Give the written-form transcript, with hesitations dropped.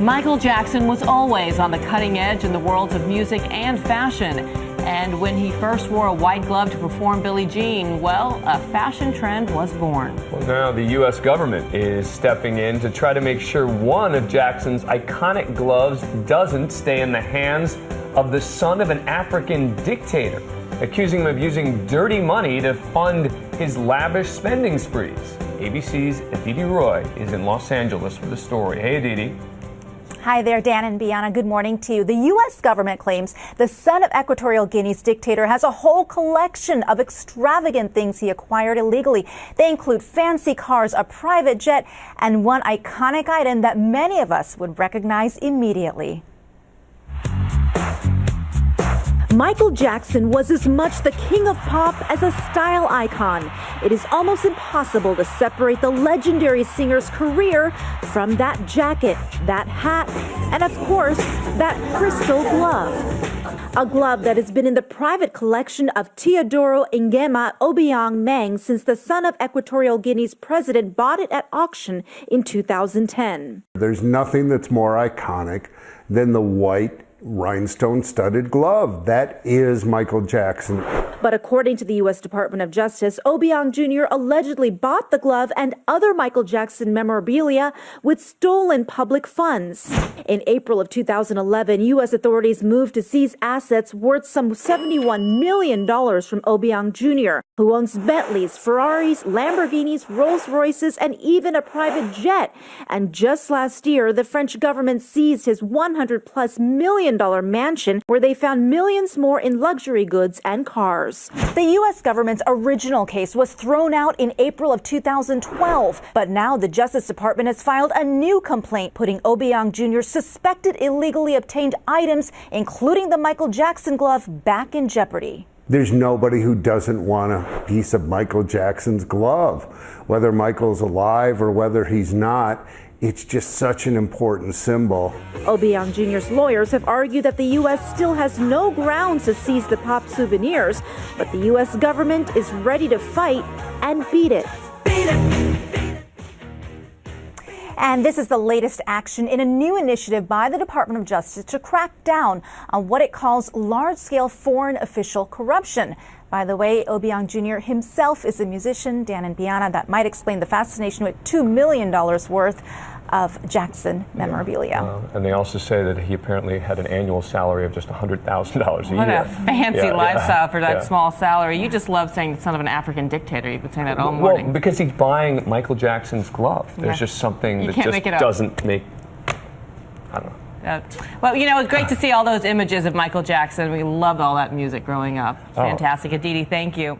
Michael Jackson was always on the cutting edge in the worlds of music and fashion. And when he first wore a white glove to perform Billie Jean, well, a fashion trend was born. Well, now the U.S. government is stepping in to try to make sure one of Jackson's iconic gloves doesn't stay in the hands of the son of an African dictator, accusing him of using dirty money to fund his lavish spending sprees. ABC's Aditi Roy is in Los Angeles with the story. Hey, Aditi. Hi there, Dan and Bianna. Good morning to you. The U.S. government claims the son of Equatorial Guinea's dictator has a whole collection of extravagant things he acquired illegally. They include fancy cars, a private jet, and one iconic item that many of us would recognize immediately. Michael Jackson was as much the king of pop as a style icon. It is almost impossible to separate the legendary singer's career from that jacket, that hat, and of course, that crystal glove. A glove that has been in the private collection of Teodoro Nguema Obiang Meng since the son of Equatorial Guinea's president bought it at auction in 2010. There's nothing that's more iconic than the white rhinestone-studded glove. That is Michael Jackson. But according to the U.S. Department of Justice, Obiang Jr. allegedly bought the glove and other Michael Jackson memorabilia with stolen public funds. In April of 2011, U.S. authorities moved to seize assets worth some $71 million from Obiang Jr., who owns Bentleys, Ferraris, Lamborghinis, Rolls-Royces, and even a private jet. And just last year, the French government seized his $100+ million mansion, where they found millions more in luxury goods and cars. The U.S. government's original case was thrown out in April of 2012, but now the Justice Department has filed a new complaint putting Obiang Jr.'s suspected illegally obtained items, including the Michael Jackson glove, back in jeopardy. There's nobody who doesn't want a piece of Michael Jackson's glove. Whether Michael's alive or whether he's not, it's just such an important symbol. Obiang Jr.'s lawyers have argued that the U.S. still has no grounds to seize the pop souvenirs, but the U.S. government is ready to fight and beat it. And this is the latest action in a new initiative by the Department of Justice to crack down on what it calls large-scale foreign official corruption. By the way, Obiang Jr. himself is a musician, Dan and Bianna. That might explain the fascination with $2 million worth of Jackson memorabilia. And they also say that he apparently had an annual salary of just $100,000 a year. What a fancy lifestyle for that small salary. You just love saying son of an African dictator. You've been saying that all morning. Well, because he's buying Michael Jackson's glove. There's just something that just doesn't make, I don't know. Well, you know, it's great to see all those images of Michael Jackson. We loved all that music growing up. Fantastic. Aditi, thank you.